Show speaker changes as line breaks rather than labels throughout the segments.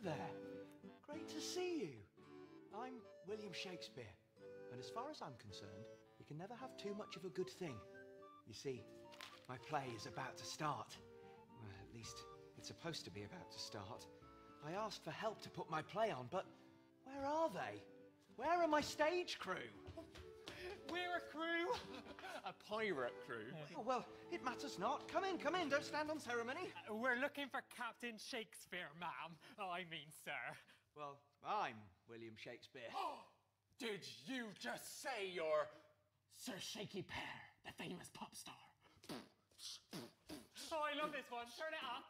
there. Great to see you. I'm William Shakespeare, and as far as I'm concerned, you can never have too much of a good thing. You see, my play is about to start. Well, at least it's supposed to be about to start. I asked for help to put my play on, but where are they? Where are my stage crew?
We're a crew. A pirate crew.
Oh, well, it matters not. Come in, don't stand on ceremony.
We're looking for Captain Shakespeare, ma'am. Oh, I mean, sir.
Well, I'm William Shakespeare.
Did you just say you're Sir Shaky Pear, the famous pop star? Oh, I love this one. Turn it up.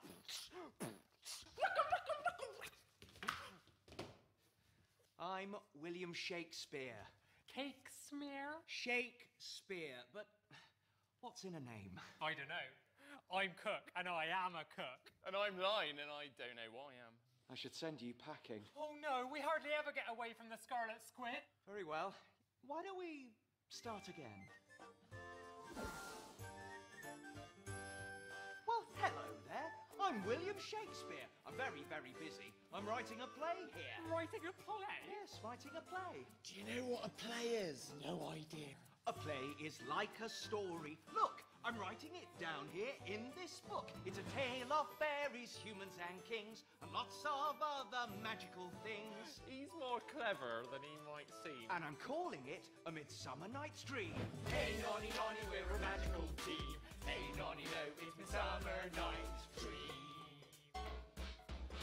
I'm William Shakespeare.
Cake smear?
Shakespeare, but what's in a name?
I don't know. I'm Cook, and I am a cook.
And I'm Line, and I don't know what I am.
I should send you packing.
Oh no, we hardly ever get away from the Scarlet Squid.
Very well. Why don't we start again? Well, hello there. I'm William Shakespeare. I'm very, very busy. I'm writing a play here.
Writing a play?
Yes, writing a play.
Do you know what a play is? No idea.
A play is like a story. Look, I'm writing it down here in this book. It's a tale of fairies, humans and kings, and lots of other magical things.
He's more clever than he might seem.
And I'm calling it A Midsummer Night's Dream.
Hey, nonny, nonny, we're a magical team. Hey, nonny, no, it's Midsummer Night's Dream.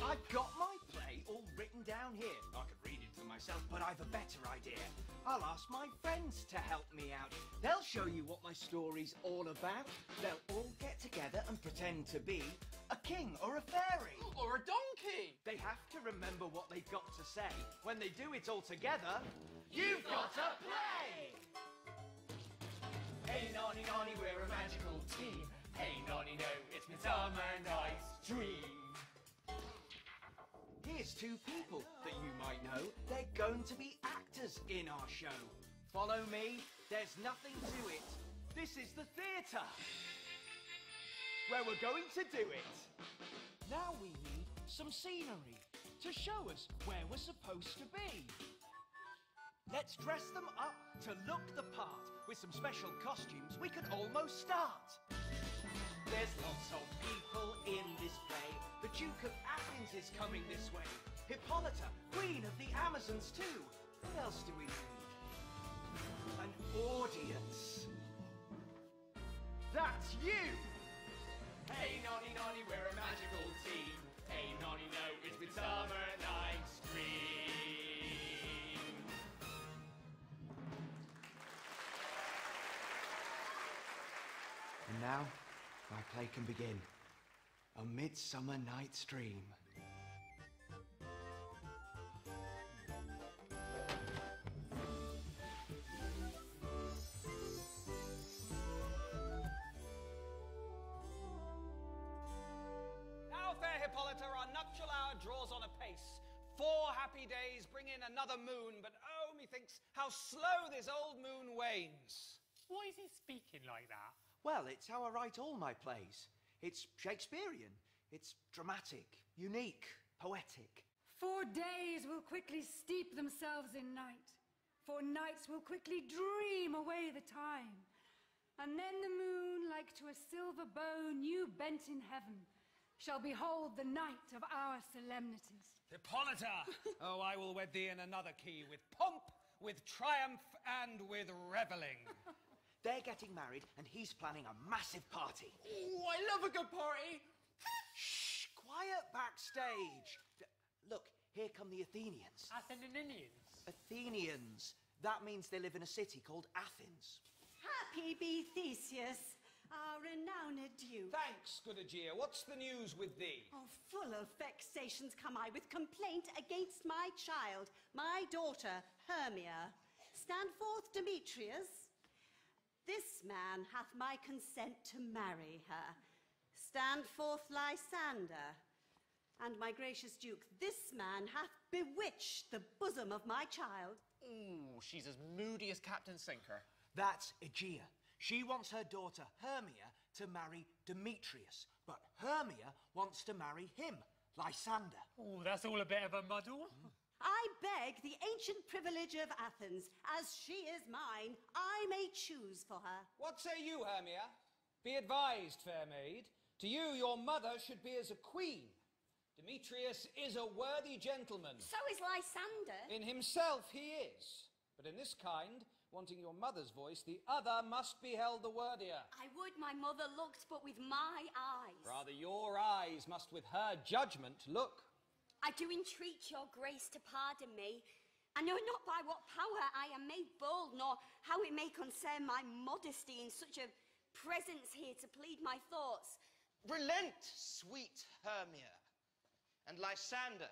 I've got my play all written down here. I could read it to myself, but I've a better idea. I'll ask my friends to help me out. They'll show you what my story's all about. They'll all get together and pretend to be a king or a fairy.
Or a donkey.
They have to remember what they've got to say. When they do it all together, you've got a play!
Hey, nonny, nonny, we're a magical team. Hey, nonny, no, it's Midsummer Night's Dream.
Here's two people that you might know. They're going to be actors in our show. Follow me. There's nothing to it. This is the theatre, where we're going to do it. Now we need some scenery to show us where we're supposed to be. Let's dress them up to look the part. With some special costumes, we can almost start. There's lots of people in this play. The Duke of Athens is coming this way. Hippolyta, Queen of the Amazons too. What else do we need? An audience. That's you!
Hey, nonny, nonny, we're a magical team. Hey, nonny, no, it's Midsummer Night's Dream.
And now, my play can begin. A Midsummer Night's Dream.
Now, fair Hippolyta, our nuptial hour draws on apace. 4 happy days bring in another moon, but oh, methinks how slow this old moon wanes.
Why is he speaking like that?
Well, it's how I write all my plays. It's Shakespearean. It's dramatic, unique, poetic.
4 days will quickly steep themselves in night. 4 nights will quickly dream away the time. And then the moon, like to a silver bow new bent in heaven, shall behold the night of our solemnities.
Hippolyta! Oh, I will wed thee in another key, with pomp, with triumph, and with revelling.
They're getting married, and he's planning a massive party.
Ooh, I love a good party.
Shh! Quiet backstage. Look, here come the Athenians.
Athenians?
Athenians. That means they live in a city called Athens.
Happy be Theseus, our renowned Duke.
Thanks, good Aegea. What's the news with thee?
Oh, full of vexations come I with complaint against my child, my daughter, Hermia. Stand forth, Demetrius. This man hath my consent to marry her. Stand forth, Lysander. And my gracious Duke, this man hath bewitched the bosom of my child.
Ooh, she's as moody as Captain Sinker.
That's Aegea. She wants her daughter, Hermia, to marry Demetrius. But Hermia wants to marry him, Lysander.
Oh, that's all a bit of a muddle.
I beg the ancient privilege of Athens, as she is mine, I may choose for her.
What say you, Hermia? Be advised, fair maid. To you, your mother should be as a queen. Demetrius is a worthy gentleman.
So is Lysander.
In himself he is. But in this kind, wanting your mother's voice, the other must be held the wordier.
I would my mother looked, but with my eyes.
Rather your eyes must with her judgment look.
I do entreat your grace to pardon me. I know not by what power I am made bold, nor how it may concern my modesty in such a presence here to plead my thoughts.
Relent, sweet Hermia, and Lysander,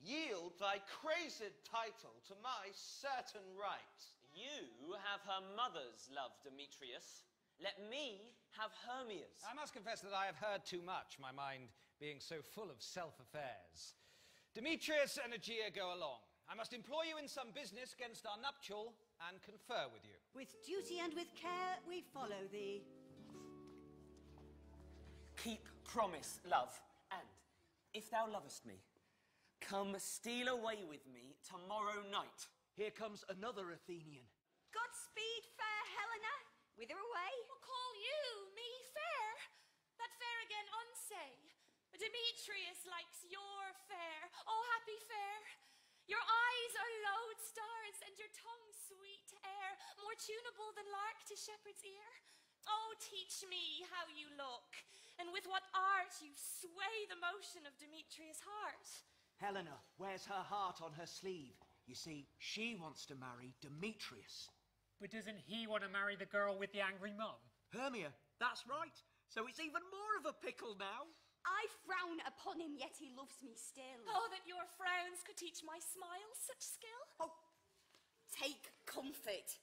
yield thy crazed title to my certain right.
You have her mother's love, Demetrius. Let me have Hermia's.
I must confess that I have heard too much, my mind being so full of self-affairs. Demetrius and Aegea go along. I must employ you in some business against our nuptial and confer with you.
With duty and with care we follow thee.
Keep promise, love, and if thou lovest me, come steal away with me tomorrow night.
Here comes another Athenian.
Godspeed, fair Helena. Whither away?
What call you me fair? That fair again unsay. Demetrius likes your fair, oh happy fair. Your eyes are lodestars, and your tongue sweet air, more tunable than lark to shepherd's ear. Oh, teach me how you look, and with what art you sway the motion of Demetrius' heart.
Helena wears her heart on her sleeve. You see, she wants to marry Demetrius.
But doesn't he want to marry the girl with the angry mum?
Hermia, that's right. So it's even more of a pickle now.
I frown upon him, yet he loves me still.
Oh, that your frowns could teach my smiles such skill.
Oh, take comfort.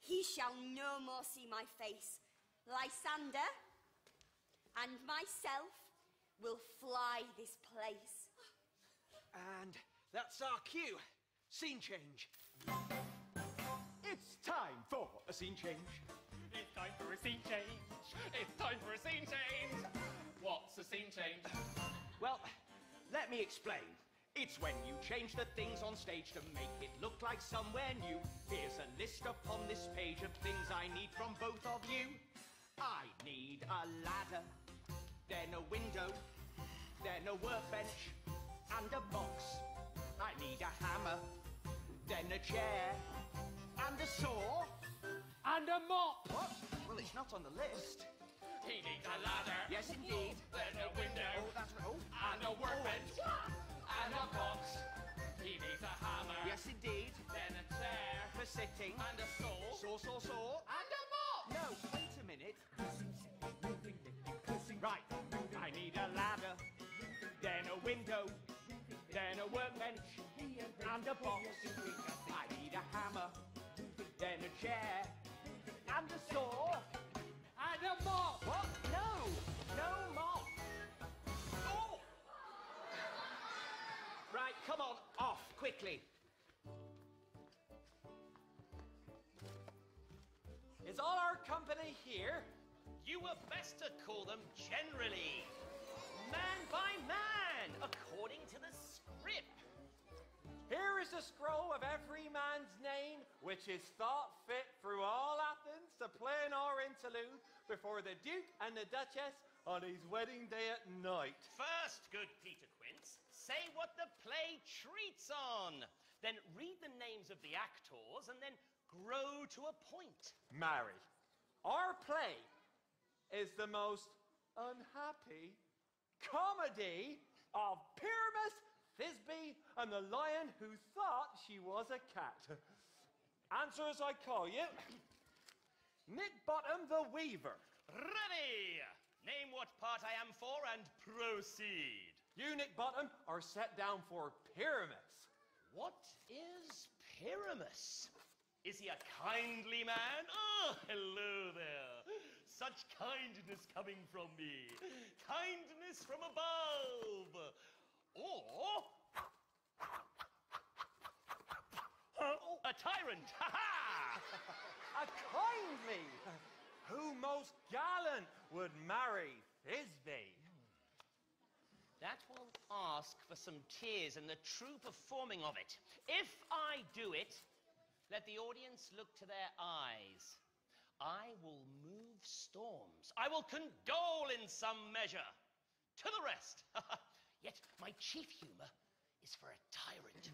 He shall no more see my face. Lysander and myself will fly this place.
And that's our cue. Scene change. It's time for a scene change.
It's time for a scene change.
It's time for a scene change. What's a scene change?
Well, let me explain. It's when you change the things on stage to make it look like somewhere new. Here's a list upon this page of things I need from both of you. I need a ladder, then a window, then a workbench, and a box. I need a hammer, then a chair, and a saw,
And a mop!
What? Well, it's not on the list.
He needs a ladder.
Yes, indeed.
Then a window.
Oh, that's right. Oh.
And a workbench. And a box. He needs a hammer.
Yes, indeed.
Then a chair.
For sitting.
And a saw.
Saw.
And a mop.
No, wait a minute. Right. I need a ladder, then a window, then a workbench, and a box. I need a hammer, then a chair, and a saw, and a mop. What? No mop. Oh! Right, come on, off, quickly.
Is all our company here? You were best to call them generally. Man by man, according to the script.
Here is the scroll of every man's name, which is thought fit through all Athens to play in our interlude before the Duke and the Duchess on his wedding day at night.
First, good Peter Quince, say what the play treats on. Then read the names of the actors and then grow to a point.
Marry. Our play is the most unhappy comedy of Pyramus, Thisbe, and the lion who thought she was a cat. Answer as I call you. Nick Bottom the Weaver.
Ready! Name what part I am for and proceed.
You, Nick Bottom, are set down for Pyramus.
What is Pyramus? Is he a kindly man? Oh, hello there. Such kindness coming from me. Kindness from above. Or a tyrant. Ha ha!
A kindly, who most gallant would marry Thisbe.
That will ask for some tears and the true performing of it. If I do it, let the audience look to their eyes. I will move storms. I will condole in some measure. To the rest. Yet my chief humour is for a tyrant.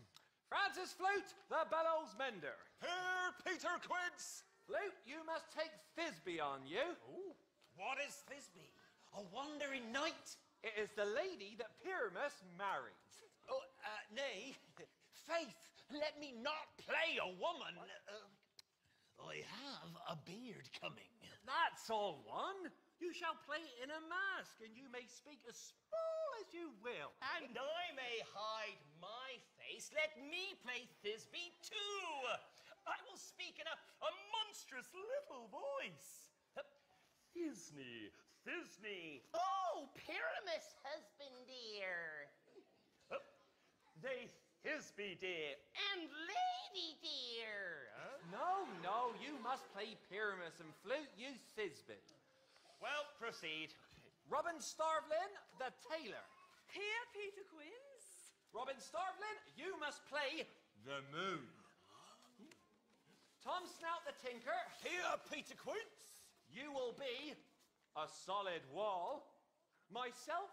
Francis Flute, the bellows mender.
Here, Peter Quince!
Flute, you must take Thisbe on you.
Ooh, what is Thisbe? A wandering knight?
It is the lady that Pyramus married.
Oh, nay, faith, let me not play a woman. I have a beard coming.
That's all one. You shall play in a mask, and you may speak as small as you will.
And I may hide my face. Let me play Thisbe too. I will speak in a monstrous little voice. Thisbe, Thisbe. Oh, Pyramus, husband dear. They Thisbe dear and lady dear.
No, you must play Pyramus, and Flute, you Thisbe.
Well, proceed.
Robin Starvelin, the tailor.
Here, Peter Quince.
Robin Starvelin, you must play the moon. Tom Snout, the tinker.
Here, Peter Quince.
You will be a solid wall. Myself,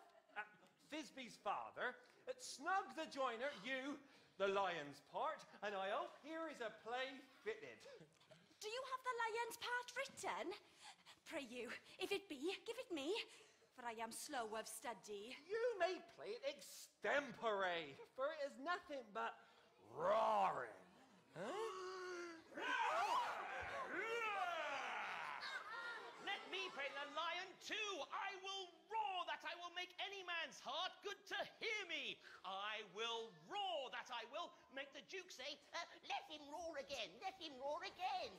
Thisbe's father. Snug the joiner, you, the lion's part. And I hope here is a play fitted.
Do you have the lion's part written? Pray you, if it be, give it me, for I am slow of study.
You may play it extempore, for it is nothing but roaring.
Let me play the lion too. I will roar that I will make any man's heart good to hear me. I will roar that I will make the Duke say, let him roar again, let him roar again.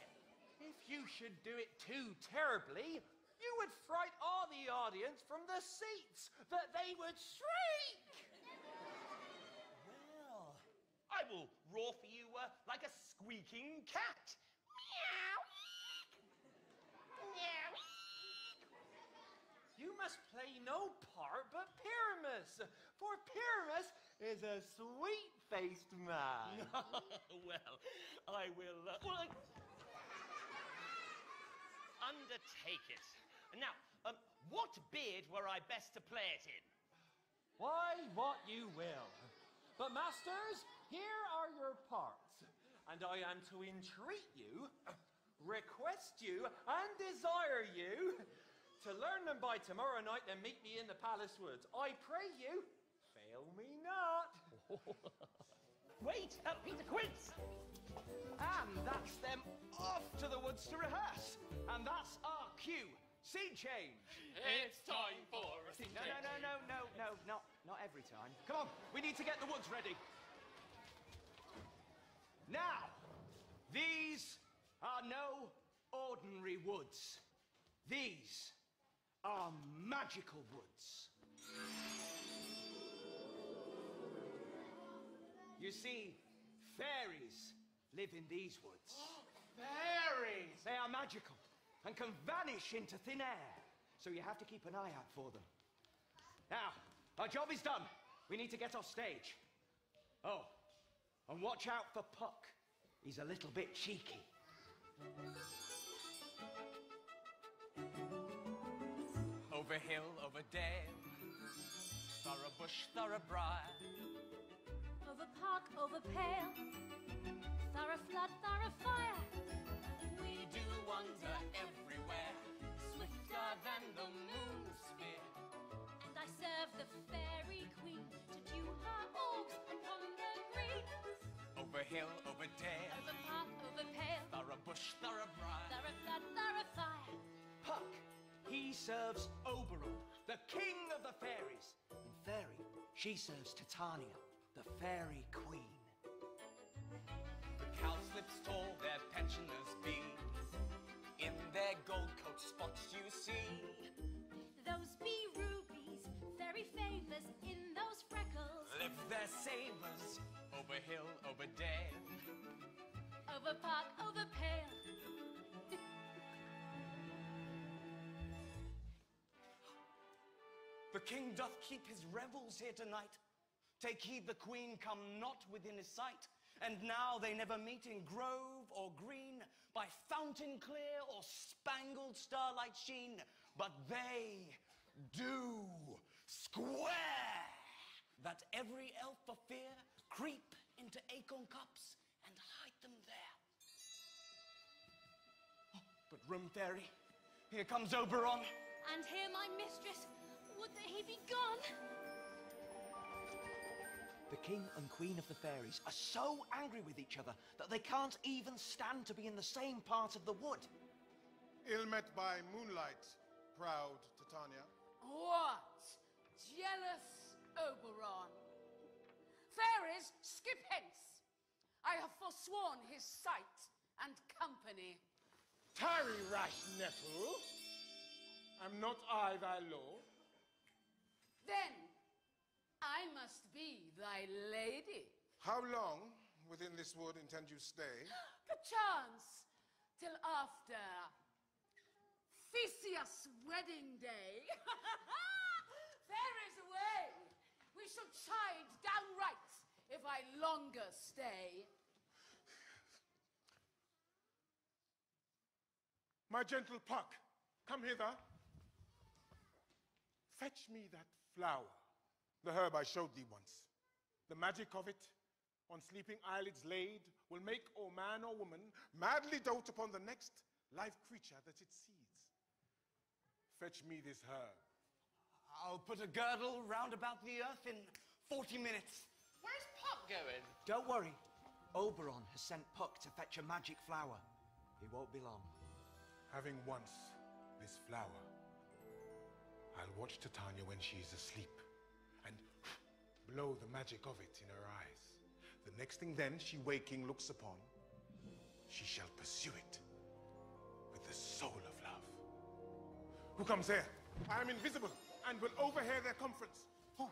If you should do it too terribly, you would fright all the audience from the seats, that they would shriek.
Well, I will roar for you like a squeaking cat. Meow. Meow.
You must play no part but Pyramus, for Pyramus is a sweet-faced man.
Well, I will undertake it. Now, what beard were I best to play it in?
Why, what you will. But, masters, here are your parts, and I am to entreat you, request you, and desire you to learn them by tomorrow night and meet me in the palace woods. I pray you, fail me not.
Wait, Peter Quince!
And that's them off to the woods to rehearse. And that's our cue. Scene change.
It's time for a scene
No, not every time. Come on, we need to get the woods ready. Now, these are no ordinary woods. These are magical woods. You see, fairies live in these woods.
Fairies!
They are magical and can vanish into thin air, so you have to keep an eye out for them. Now, our job is done. We need to get off stage. Oh, and watch out for Puck. He's a little bit cheeky.
Over hill, over dale, thorough bush, thorough briar.
Over park, over pale, thorough flood, thorough fire.
We do wander everywhere, swifter than the moon's spear.
And I serve the fairy queen to dew her orbs upon the green.
Over hill, over dale,
Over park, over pale,
thorough bush, thorough briar.
thorough flood, thorough fire.
Puck, he serves Oberon, the king of the fairies. And Fairy, she serves Titania, the fairy queen.
The cowslips tall, their pensioners be. In their gold coat spots you see.
Those be rubies, fairy favors in those freckles.
Live their sabers, over hill, over dale.
Over park, over pale.
The king doth keep his revels here tonight.
Take heed the queen come not within his sight. And now they never meet in grove or green, by fountain clear or spangled starlight sheen, but they do square, that every elf for fear creep into acorn cups and hide them there. Oh, but room fairy, here comes Oberon.
And here my mistress, would that he be gone.
The king and queen of the fairies are so angry with each other that they can't even stand to be in the same part of the wood.
Ill met by moonlight, proud Titania.
What? Jealous Oberon? Fairies, skip hence! I have forsworn his sight and company.
Tarry, rash nephew. Am not I thy lord?
Then I must be thy lady.
How long within this wood intend you stay?
Perchance till after Theseus' wedding day. Fairies away! We shall chide downright if I longer stay.
My gentle Puck, come hither. Fetch me that flower, the herb I showed thee once. The magic of it, on sleeping eyelids laid, will make or man or woman madly dote upon the next live creature that it sees. Fetch me this herb.
I'll put a girdle round about the earth in 40 minutes.
Where's Puck going?
Don't worry. Oberon has sent Puck to fetch a magic flower. He won't be long.
Having once this flower, I'll watch Titania when she is asleep and blow the magic of it in her eyes. The next thing then she waking looks upon, she shall pursue it with the soul of love. Who comes here? I am invisible and will overhear their conference.
Oh,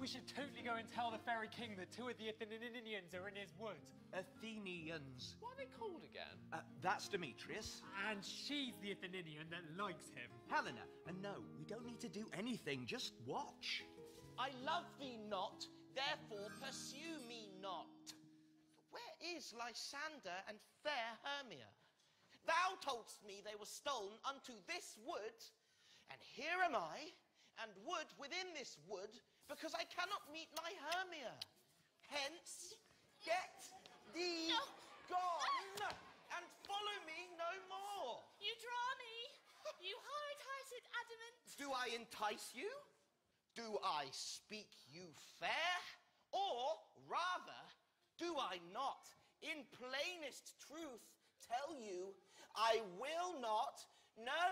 we should totally go and tell the fairy king that two of the Athenians are in his wood.
Athenians.
What are they called again?
That's Demetrius.
And she's the Athenian that likes him.
Helena. And no, we don't need to do anything, just watch.
I love thee not, therefore pursue me not. Where is Lysander and fair Hermia? Thou toldst me they were stolen unto this wood, and here am I, and wood within this wood, because I cannot meet my Hermia. Hence, get thee gone, and follow me no more.
You draw me, you hard-hearted adamant.
Do I entice you? Do I speak you fair? Or, rather, do I not, in plainest truth, tell you, I will not, no,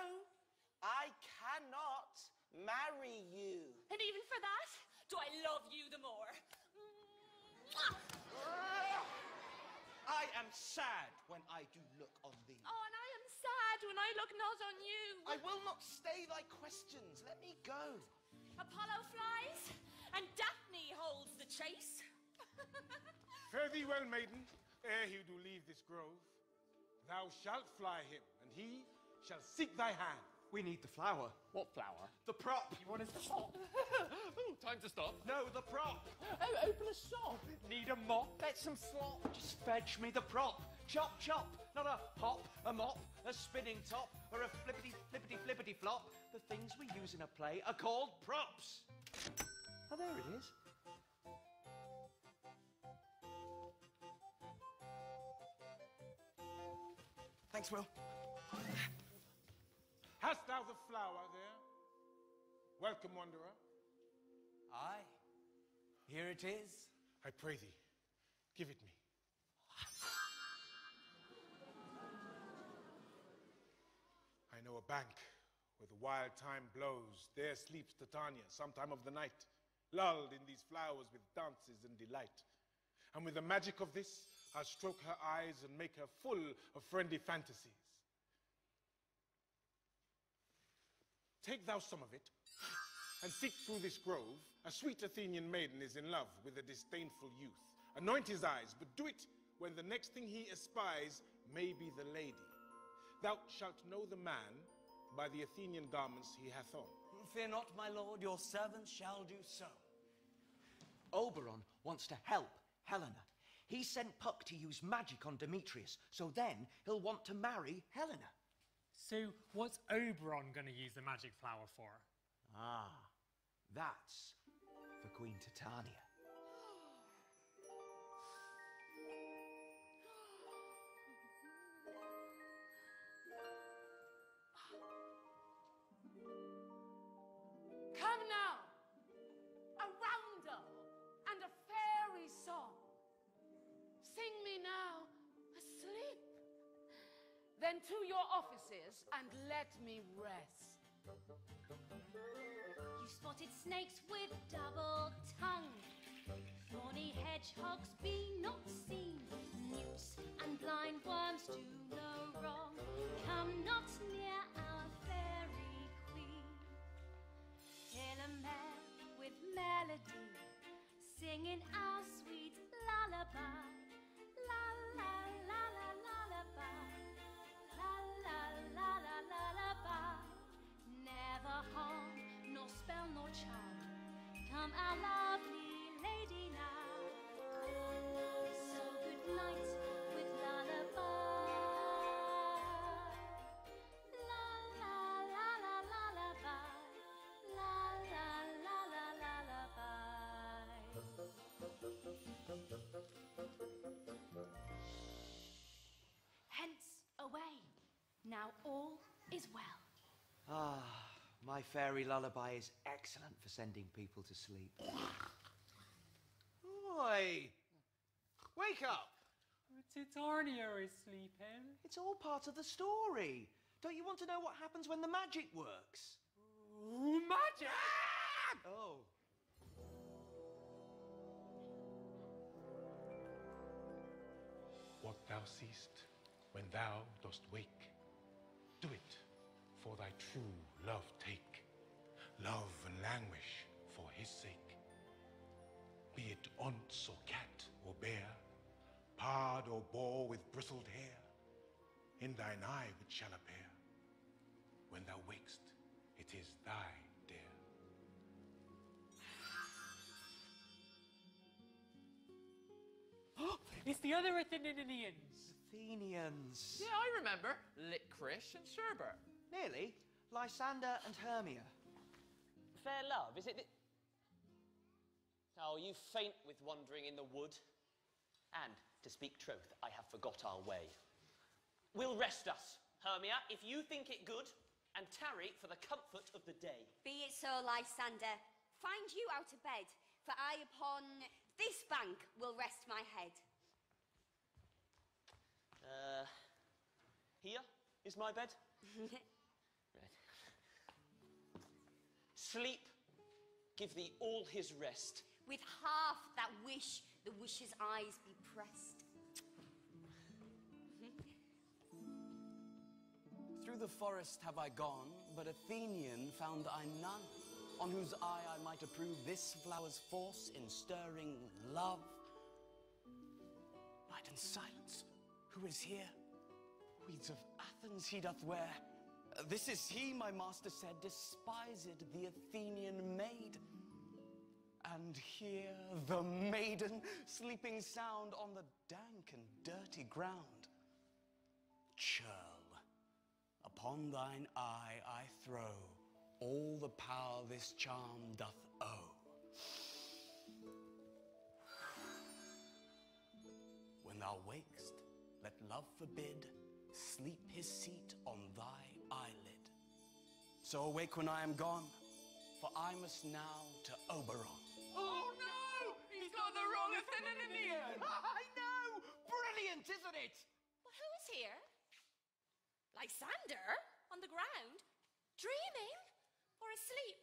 I cannot marry you?
And even for that, do I love you the more?
I am sad when I do look on thee.
Oh, and I am sad when I look not on you.
I will not stay thy questions. Let me go.
Apollo flies, and Daphne holds the chase.
Fare thee well, maiden, ere he do leave this grove. Thou shalt fly him, and he shall seek thy hand.
We need the flower.
What flower?
The prop.
You want us to stop?
Ooh, time to stop.
No, the prop.
Oh, open a shop. Need a mop? Fetch some slop.
Just fetch me the prop. Chop, chop. Not a hop, a mop, a spinning top, or a flippity, flippity, flippity flop. The things we use in a play are called props. Oh, there it is. Thanks, Will.
Hast thou the flower there? Welcome, wanderer.
Aye. Here it is.
I pray thee, give it me. I know a bank where the wild time blows. There sleeps Titania sometime of the night, lulled in these flowers with dances and delight. And with the magic of this, I'll stroke her eyes and make her full of friendly fantasies. Take thou some of it, and seek through this grove. A sweet Athenian maiden is in love with a disdainful youth. Anoint his eyes, but do it when the next thing he espies may be the lady. Thou shalt know the man by the Athenian garments he hath on.
Fear not, my lord, your servant shall do so. Oberon wants to help Helena. He sent Puck to use magic on Demetrius, so then he'll want to marry Helena.
So what's Oberon going to use the magic flower for?
Ah, that's for Queen Titania.
Come now, a roundel and a fairy song. Sing me now, asleep. Then to your offices and let me rest.
You spotted snakes with double tongue. Thorny hedgehogs be not seen. Newts and blind worms do no wrong. Come not near our fairy queen. Hail a mare with melody, singing our sweet lullaby. La la la la lullaby. La la la la lullaby. Never harm, nor spell nor charm. Come our lovely lady now. So good night with lullaby. La la la la lullaby. La la la la lullaby. Hence away. Now all is well.
Ah, my fairy lullaby is excellent for sending people to sleep.
Oi! Wake up!
Titania is sleeping.
It's all part of the story. Don't you want to know what happens when the magic works?
Ooh, magic!
Oh.
What thou seest when thou dost wake, do it, for thy true love take. Love and languish for his sake. Be it once or cat or bear, pard or boar with bristled hair, in thine eye it shall appear. When thou wakest, it is thy dear.
It's the other Athenians.
Athenians.
Yeah, I remember. Licorice and sherbet.
Nearly. Lysander and Hermia.
Fair love, is it? Oh, you faint with wandering in the wood. And, to speak truth, I have forgot our way. We'll rest us, Hermia, if you think it good, and tarry for the comfort of the day.
Be it so, Lysander. Find you out of bed, for I upon this bank will rest my head.
Here is my bed. Right. Sleep, give thee all his rest.
With half that wish, the wisher's eyes be pressed.
Through the forest have I gone, but Athenian found I none, on whose eye I might approve this flower's force in stirring love. Night and silence, who is here? Weeds of Athens he doth wear. This is he, my master said, despised the Athenian maid. And here the maiden sleeping sound on the dank and dirty ground. Churl, upon thine eye I throw all the power this charm doth owe. When thou wakest, let love forbid sleep his seat on thy eyelid. So awake when I am gone, for I must now to Oberon.
Oh no! He's got the wrong Athenian! I know! Brilliant, isn't it?
Well, who's here? Lysander? On the ground? Dreaming? Or asleep?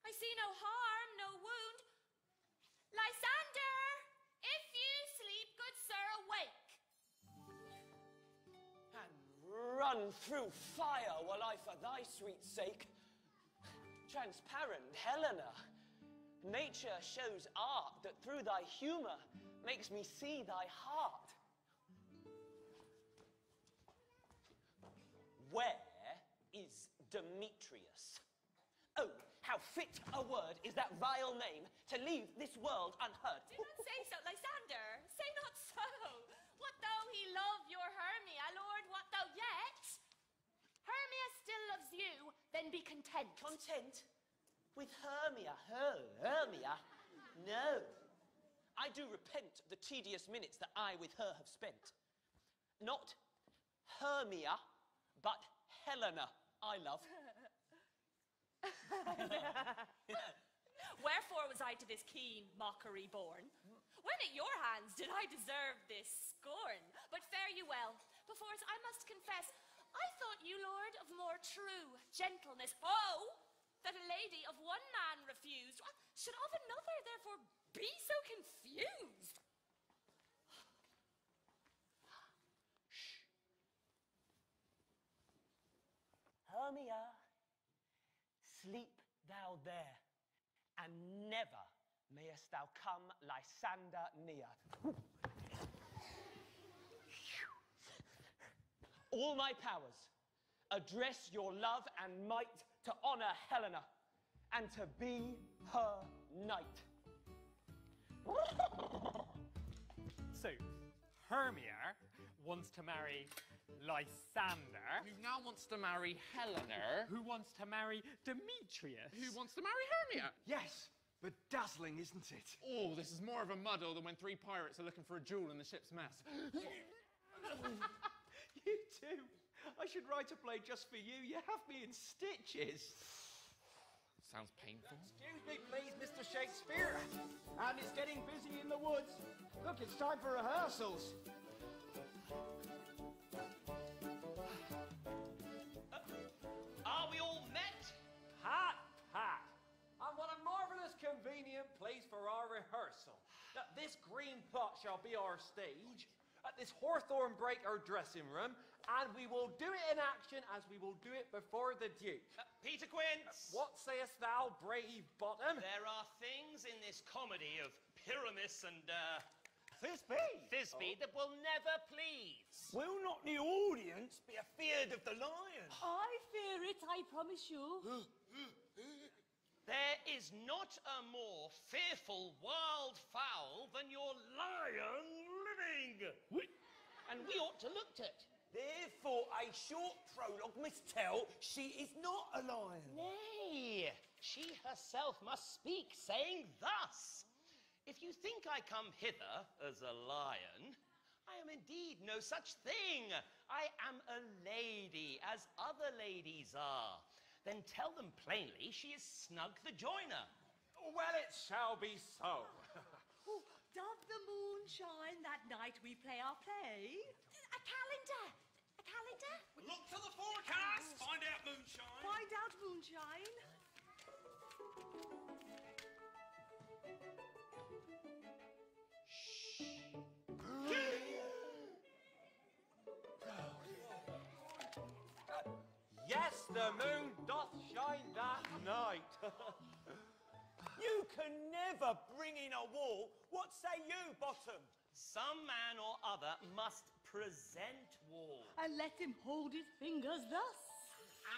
I see no harm, no wound. Lysander! If you sleep, good sir, awake.
And run through fire while I for thy sweet sake. Transparent Helena, nature shows art that through thy humour makes me see thy heart. Where is Demetrius? Oh,
how fit a word is that vile name to leave this world unheard.
Do not say so, Lysander. Say not so. What though he love your Hermia, Lord, what though yet? Hermia still loves you, then be content.
Content? With Hermia? Hermia? No. I do repent the tedious minutes that I with her have spent. Not Hermia, but Helena I love.
Wherefore was I to this keen mockery born? When at your hands did I deserve this scorn? But fare you well. Before I must confess, I thought you, Lord, of more true gentleness. Oh, that a lady of one man refused should of another therefore be so confused.
Hermia, sleep thou there, and never mayest thou come Lysander near. All my powers address your love and might to honor Helena and to be her knight.
So, Hermia wants to marry Lysander.
Who now wants to marry Helena.
Who wants to marry Demetrius.
Who wants to marry Hermia.
Yes, but dazzling, isn't it?
Oh, this is more of a muddle than when 3 pirates are looking for a jewel in the ship's mess.
You too. I should write a play just for you. You have me in stitches.
Sounds painful.
Excuse me, please, Mr. Shakespeare. And it's getting busy in the woods. Look, it's time for rehearsals.
Are we all met?
Pat, Pat. And what a marvellous convenient place for our rehearsal. That this green plot shall be our stage, at this hawthorn brake our dressing room, and we will do it in action as we will do it before the Duke.
Peter Quince.
What sayest thou, brave bottom?
There are things in this comedy of Pyramus and,
Thisbe?
that will never please.
Will not the audience be afeard of the lion?
I fear it, I promise you.
There is not a more fearful wild fowl than your lion living. And we ought to look at.
Therefore, a short prologue must tell she is not a lion.
Nay, she herself must speak, saying thus. If you think I come hither as a lion, I am indeed no such thing. I am a lady, as other ladies are. Then tell them plainly she is Snug the Joiner.
Well, it shall be so.
Doth the moon shine that night we play our play?
A calendar. A calendar?
Look to the forecast. Find out moonshine.
Find out moonshine.
Yes, the moon doth shine that night.
You can never bring in a wall. What say you, Bottom?
Some man or other must present war.
And let him hold his fingers thus.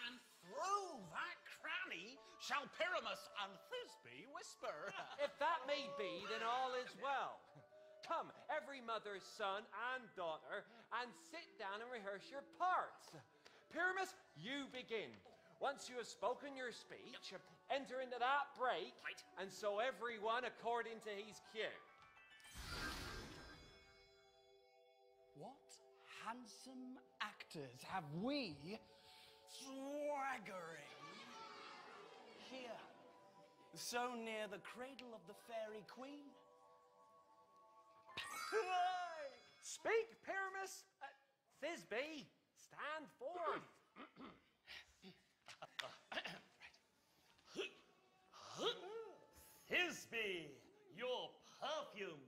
And through that cranny shall Pyramus and Thisbe whisper.
If that may be, then all is well. Come, every mother's son and daughter, and sit down and rehearse your parts. Pyramus, you begin. Once you have spoken your speech, enter into that break, and so everyone according to his cue.
What handsome actors have we swaggering here, so near the cradle of the fairy queen?
Speak, Pyramus. Thisbe, stand forth.
Thisbe, your perfume.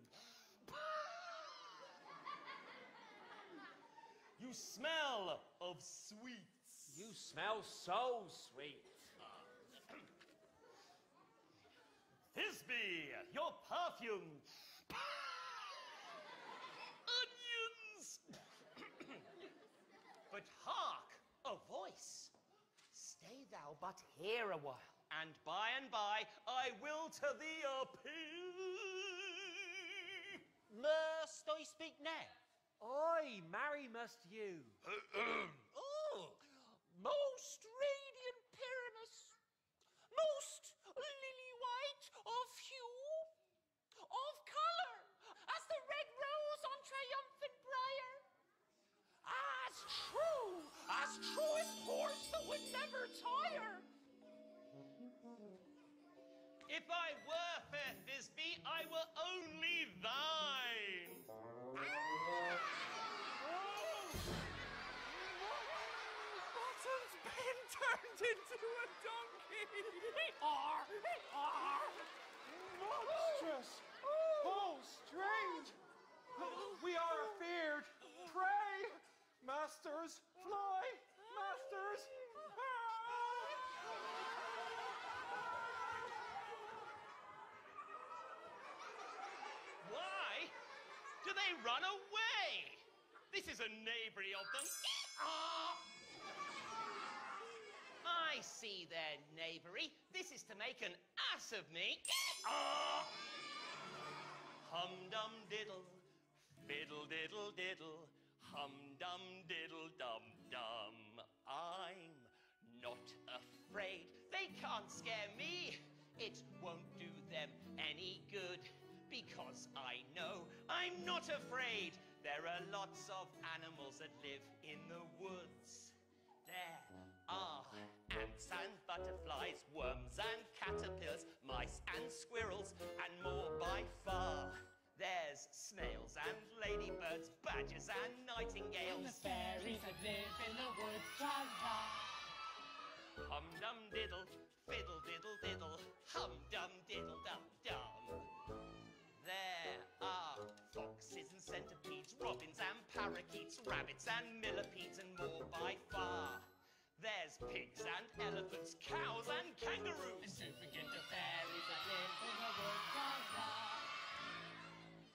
You smell of sweets.
You smell so sweet.
Thisbe, your perfume. Onions. But hark, a voice. Stay thou but here a while. and by I will to thee appeal.
Must I speak now?
Aye, marry must you.
Oh, most radiant Pyramus, most lily white of hue, of colour, as the red rose on triumphant briar, as truest horse that would never tire.
If I were fair Thisbe, I were only thine.
Bottom's been turned into a donkey. Monstrous. Oh, strange. We are afeard. Pray, masters, fly, masters.
Why do they run away? This is a knavery of them. I see their knavery. This is to make an ass of me. Hum dum diddle, fiddle diddle diddle, hum dum diddle dum dum. I'm not afraid. They can't scare me. It won't do them any good, because I know I'm not afraid. There are lots of animals that live in the woods. There are ants and butterflies, worms and caterpillars, mice and squirrels, and more by far. There's snails and ladybirds, badgers and nightingales.
And the fairies that live in the wood, tra-la.
Hum dum diddle, fiddle diddle diddle, hum dum diddle dum dum. There are foxes and centipedes, robins and parakeets, rabbits and millipedes, and more by far. There's pigs and elephants, cows and kangaroos.
And don't forget the fairies that live in the wood, tra-la.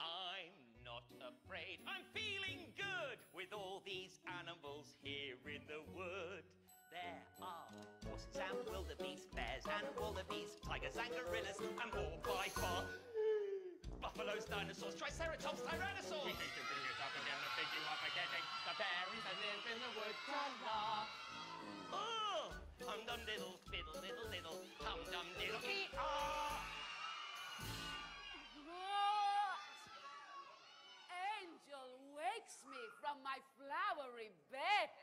I'm not afraid. I'm feeling good with all these animals here in the wood. There are horses and wildebeest, bears and wallabies, tigers and gorillas, and more by far. Buffaloes, dinosaurs, triceratops, tyrannosaurs.
We think to bring it up again and think you are forgetting the fairies that live in the wood, tra-la.
Oh, hum dum diddle, fiddle diddle diddle, hum dum diddle, ee-ah!
What? Angel wakes me from my flowery bed.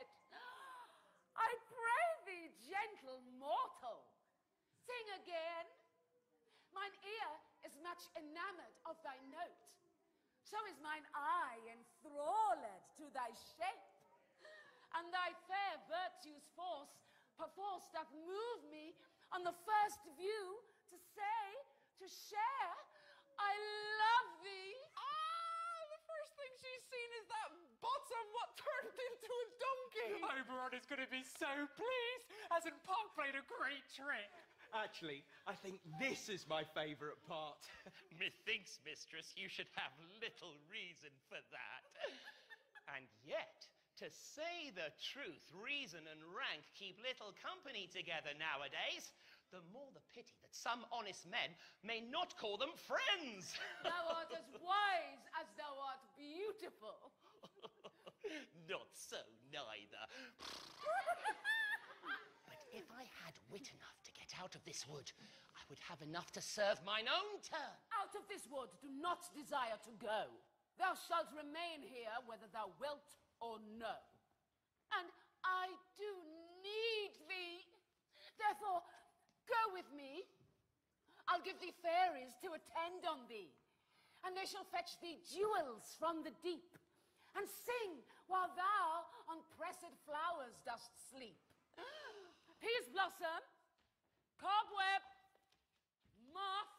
I pray thee, gentle mortal, sing again. Mine ear is much enamored of thy note. So is mine eye enthralled to thy shape. And thy fair virtue's force perforce doth move me on the first view to say, to share, I love thee.
The first thing she's seen is that bottom what turned into a donkey.
Oberon is going to be so pleased, as in Puck played a great trick.
Actually, I think this is my favourite part.
Methinks, mistress, you should have little reason for that. And yet, to say the truth, reason and rank keep little company together nowadays. The more the pity that some honest men may not call them friends.
Thou art as wise as thou art beautiful.
Not so, neither. But if I had wit enough to get out of this wood, I would have enough to serve mine own turn.
Out of this wood do not desire to go. Thou shalt remain here whether thou wilt or no. And I do need thee. Therefore, go with me. I'll give thee fairies to attend on thee, and they shall fetch thee jewels from the deep, and sing while thou on pressed flowers dost sleep. Peas blossom, cobweb, moth,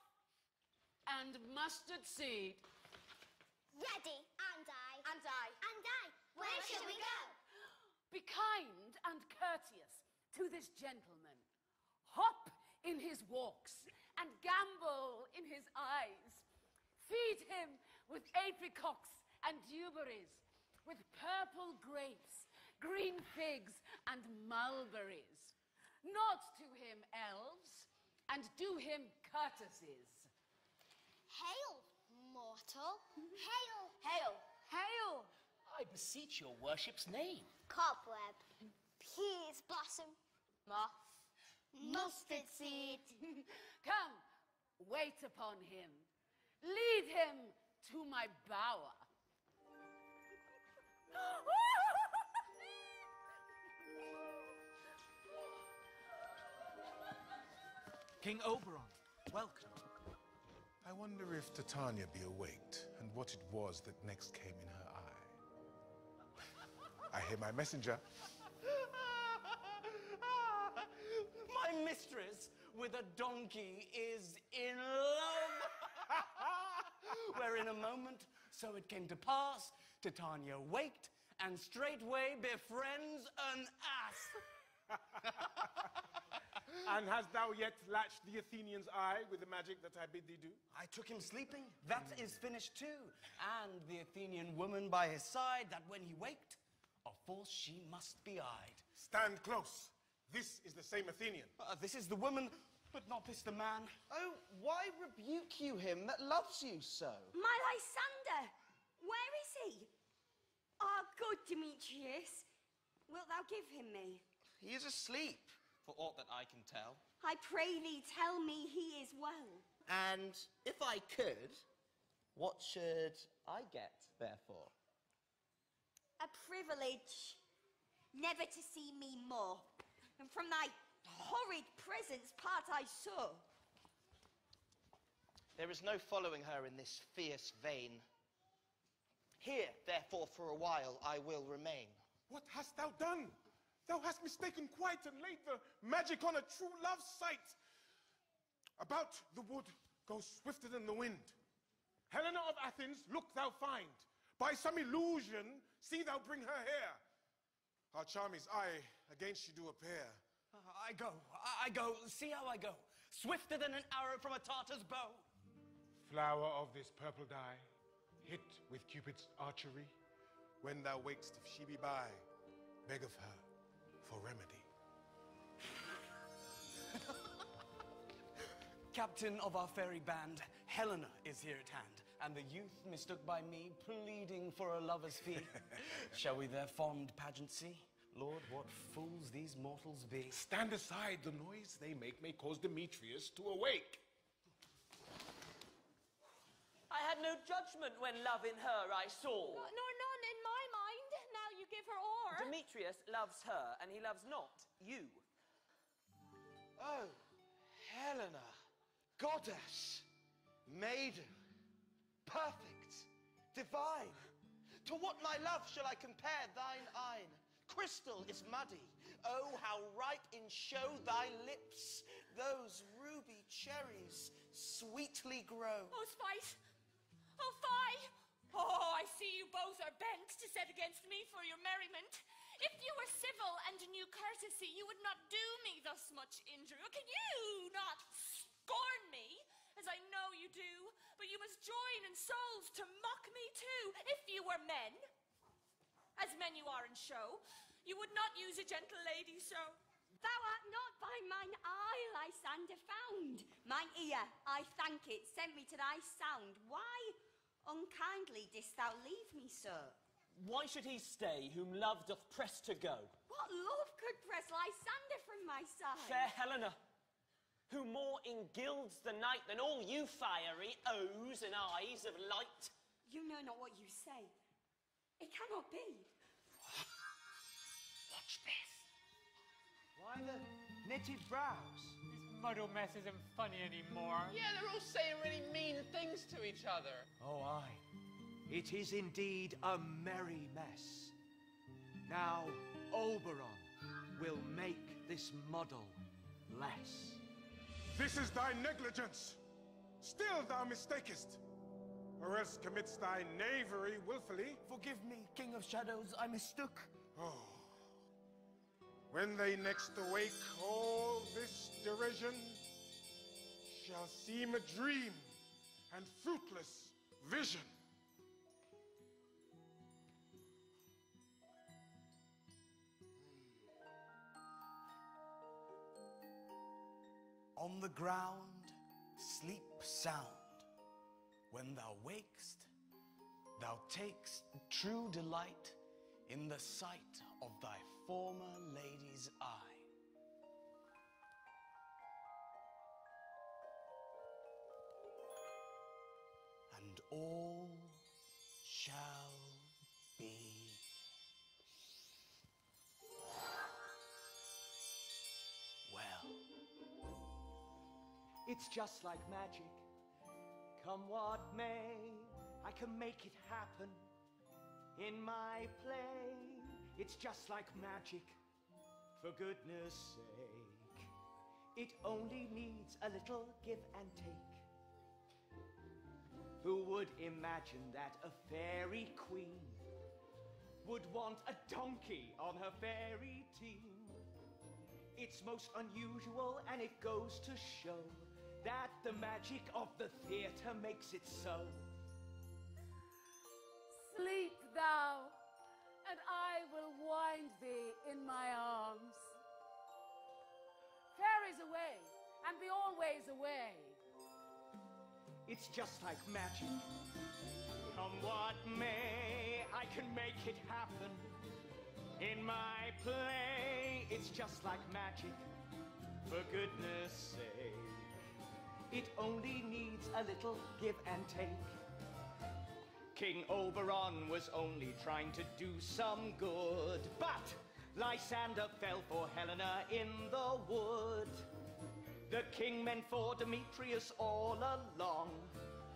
and mustard seed.
Ready. And I. And I. And I. Where shall we go?
Be kind and courteous to this gentleman. Hop in his walks and gambol in his eyes. Feed him with apricots and dewberries, with purple grapes, green figs, and mulberries. Nod to him, elves. and do him courtesies.
Hail, mortal. Hail. Hail.
Hail! I beseech your worship's name.
Cobweb. Peas blossom. Moth. Mustard seed.
Come, wait upon him. Lead him to my bower.
King Oberon, welcome.
I wonder if Titania be awaked and what it was that next came in her eye. I hear my messenger.
My mistress with a donkey is in love. Where in a moment, so it came to pass, Titania waked and straightway befriends an ass.
And hast thou yet latched the Athenian's eye with the magic that I bid thee do?
I took him sleeping. That is finished too. And the Athenian woman by his side, that when he waked, of force she must be eyed.
Stand close. This is the same Athenian.
This is the woman, but not this the man.
Oh, why rebuke you him that loves you so?
My Lysander, where is he? Ah, good Demetrius, wilt thou give him me?
He is asleep, for aught that I can tell.
I pray thee, tell me he is well.
And if I could, what should I get, therefore?
A privilege never to see me more, and from thy horrid presence part I so.
There is no following her in this fierce vein. Here, therefore, for a while I will remain.
What hast thou done? Thou hast mistaken quite and laid the magic on a true love's sight. About the wood go swifter than the wind. Helena of Athens, look thou find. By some illusion, see thou bring her here. Our charm is I, against you do appear.
I go, see how I go. Swifter than an arrow from a Tartar's bow.
Flower of this purple dye, hit with Cupid's archery. When thou wakest, if she be by, beg of her for remedy.
Captain of our fairy band, Helena is here at hand, and the youth mistook by me, pleading for a lover's fee. Shall we their fond pageant see? Lord, what fools these mortals be.
Stand aside, the noise they make may cause Demetrius to awake.
I had no judgment when love in her I saw.
Nor none in my mind, now you give her o'er.
Demetrius loves her, and he loves not you.
Oh, Helena, goddess, maiden, perfect, divine. To what, my love, shall I compare thine eyne? Crystal is muddy. Oh, how ripe in show thy lips. Those ruby cherries sweetly grow.
Oh, spite! Oh, fie! Oh, I see you both are bent to set against me for your merriment. If you were civil and knew courtesy, you would not do me thus much injury. Or can you not scorn me, as I know you do? But you must join in souls to mock me too. If you were men, as men you are in show, you would not use a gentle lady so.
Thou art not by mine eye, Lysander, found. Mine ear, I thank it, sent me to thy sound. Why unkindly didst thou leave me, sir?
Why should he stay, whom love doth press to go?
What love could press Lysander from my side?
Fair Helena, who more engilds the night than all you fiery O's and eyes of light.
You know not what you say. It cannot be.
Watch this.
Why the knitted brows?
This muddle mess isn't funny anymore.
Yeah, they're all saying really mean things to each other.
Oh, aye. It is indeed a merry mess. Now, Oberon will make this muddle less.
This is thy negligence. Still thou mistakest, or else commits thy knavery willfully.
Forgive me, King of Shadows, I mistook.
Oh. When they next awake, all this derision shall seem a dream and fruitless vision.
on the ground, sleep sound. When thou wakest, thou takest true delight in the sight of thy former lady's eye. And all shall be well.
It's just like magic. Come what may, I can make it happen in my play. It's just like magic, for goodness sake. It only needs a little give and take. Who would imagine that a fairy queen would want a donkey on her fairy team? It's most unusual, and it goes to show that the magic of the theatre makes it so.
Sleep thou, and I will wind thee in my arms. Fairies away, and be always away.
It's just like magic. Come what may, I can make it happen in my play. It's just like magic, for goodness sake. It only needs a little give and take. King Oberon was only trying to do some good, but Lysander fell for Helena in the wood. The king meant for Demetrius all along,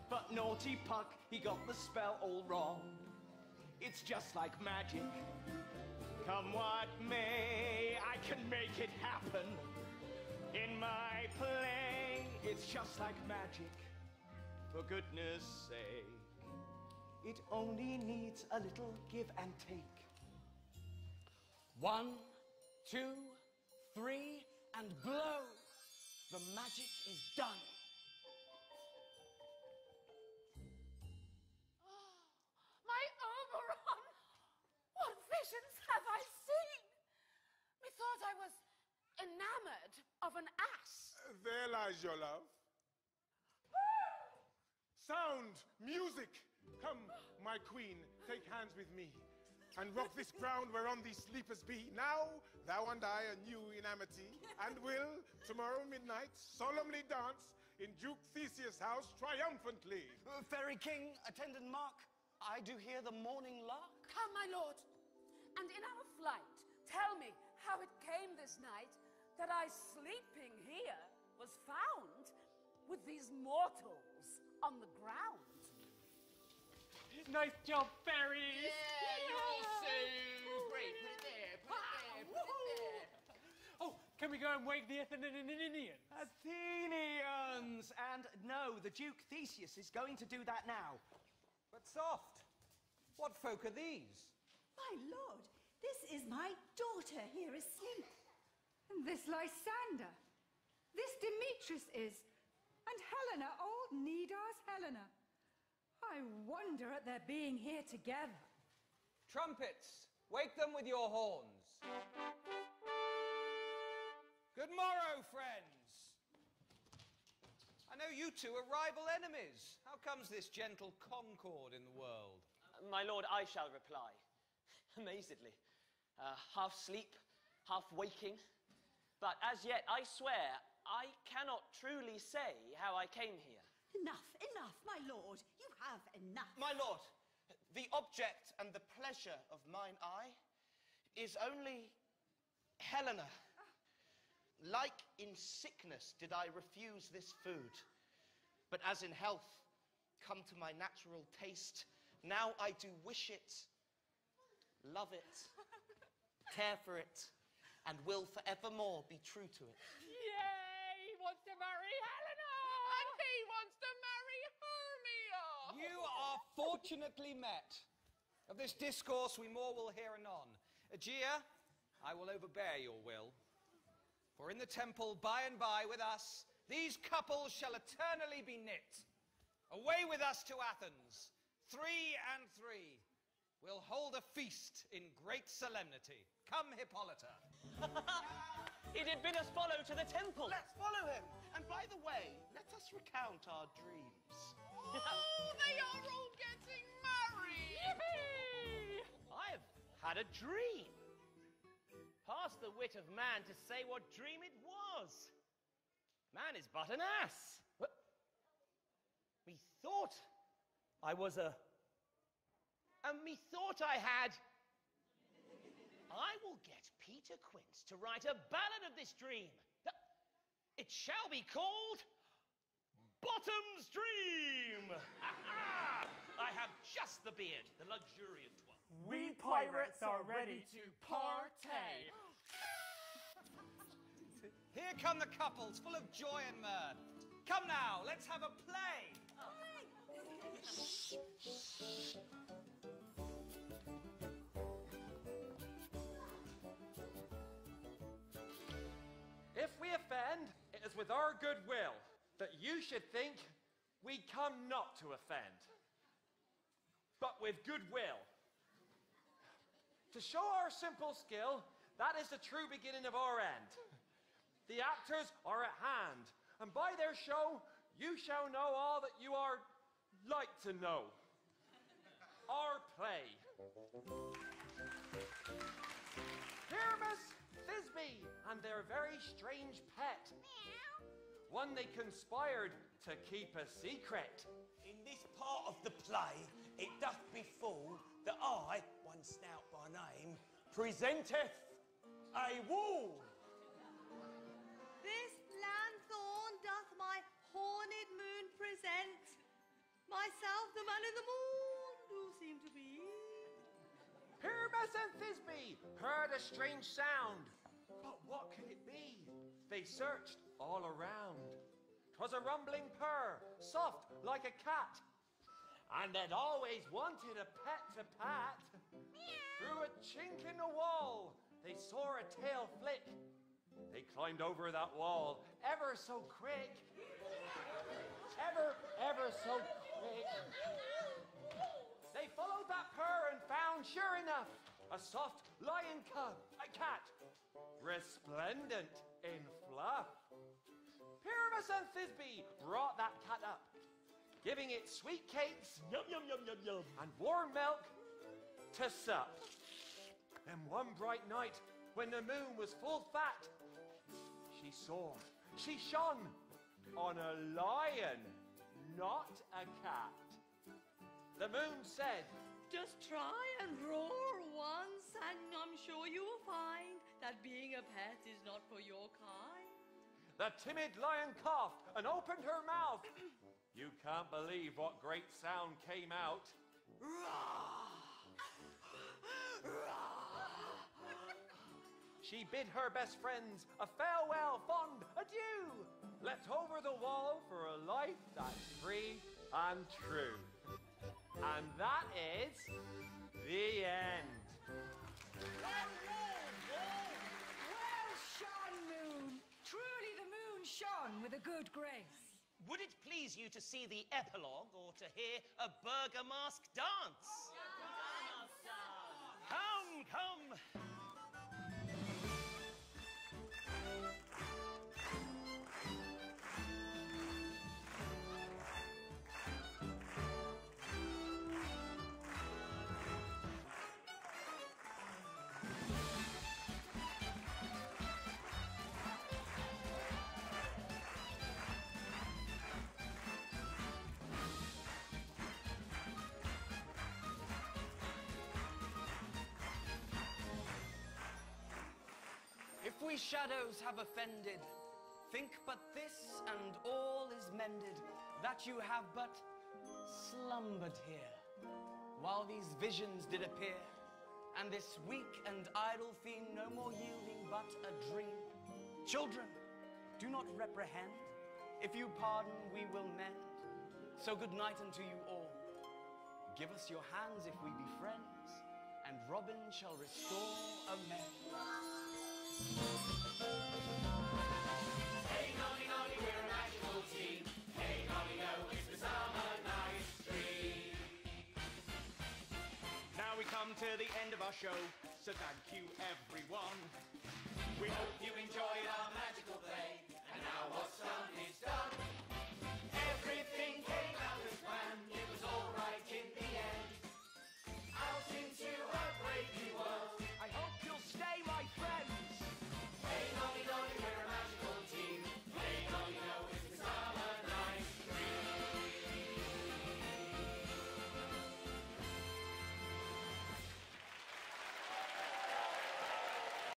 but naughty Puck, he got the spell all wrong. It's just like magic. Come what may, I can make it happen in my play. It's just like magic, for goodness sake. It only needs a little give and take.
1, 2, 3, and blow. The magic is done.
My Oberon! What visions have I seen? Methought I was enamored of an ass.
There lies your love. Sound, music. Come, my queen, take hands with me, and rock this ground whereon these sleepers be. Now, thou and I are new in amity, and will, tomorrow midnight, solemnly dance in Duke Theseus' house triumphantly.
Fairy King, attendant Mark, I do hear the morning lark.
Come, my lord, and in our flight, tell me how it came this night that I, sleeping here, was found with these mortals on the ground.
Nice job, fairies!
Yeah, you're all so great. Put it there, put it there.
Oh, can we go and wake the Athenians?
Athenians! And no, the Duke Theseus is going to do that now.
But soft, what folk are these?
My lord, this is my daughter here asleep.
And this Lysander. This Demetrius is. And Helena, old Nidar's Helena. I wonder at their being here together.
Trumpets, wake them with your horns. Good morrow, friends. I know you two are rival enemies. How comes this gentle concord in the world?
My lord, I shall reply. Amazedly. Half sleep, half waking. But as yet, I swear, I cannot truly say how I came here.
Enough, enough, my lord. You have enough.
My lord, the object and the pleasure of mine eye is only Helena. Like in sickness did I refuse this food, but as in health come to my natural taste, now I do wish it, love it, care for it, and will forevermore be true to it.
Yay! He wants to marry Helena!
And he wants to marry Hermia!
You are fortunately met. Of this discourse we more will hear anon. Aegea, I will overbear your will. For in the temple by and by with us, these couples shall eternally be knit. Away with us to Athens, 3 and 3. We'll hold a feast in great solemnity. Come, Hippolyta.
He did bid us follow to the temple.
Let's follow him. And by the way, let us recount our dreams.
Oh, they are all getting married!
Yippee! I've had a dream. Past the wit of man to say what dream it was. Man is but an ass. What? Methought I was a... And methought I had... I will get Peter Quince to write a ballad of this dream. It shall be called... Bottom's Dream! I have just the beard, the luxuriant one.
We pirates are ready to partay.
Here come the couples, full of joy and mirth. Come now, let's have a play.
If we offend, it is with our good will, that you should think we come not to offend, but with good will. To show our simple skill, that is the true beginning of our end. The actors are at hand, and by their show, you shall know all that you are like to know. Our play. Pyramus, Thisbe, and their very strange pet. One they conspired to keep a secret.
In this part of the play, it doth befall that I, one snout by name, presenteth a wall.
This lanthorn doth my horned moon present. Myself, the man in the moon, do seem to be.
Pyramus and Thisbe heard a strange sound. But what could it be? They searched all around. 'Twas a rumbling purr, soft like a cat. And they'd always wanted a pet to pat. Through a chink in the wall, they saw a tail flick. They climbed over that wall ever so quick. Ever so quick. They followed that purr and found, sure enough, a soft lion cub, a cat, resplendent in fluff. Pyramus and Thisbe brought that cat up, giving it sweet cakes, yum, yum, yum, yum, yum, and warm milk to sup. And one bright night, when the moon was full fat, she shone on a lion, not a cat. The moon said,
Just try and roar once, and I'm sure you will find that being a pet is not for your kind.
The timid lion coughed and opened her mouth. You can't believe what great sound came out. She bid her best friends a farewell, fond adieu. Leapt over the wall for a life that's free and true. And that is the end.
Well shone, moon. Truly the moon shone with a good grace.
Would it please you to see the epilogue or to hear a burger mask dance? Come, come.
If we shadows have offended, think but this, and all is mended, that you have but slumbered here, while these visions did appear, and this weak and idle theme no more yielding but a dream. Children, do not reprehend. If you pardon, we will mend. So good night unto you all. Give us your hands if we be friends, and Robin shall restore amends.
Hey, nolly, nolly, we're a magical team. Hey, nolly, no, it's the summer night's dream.
Now we come to the end of our show, so thank you everyone.
We hope you enjoyed our magical play. And now what's done is done.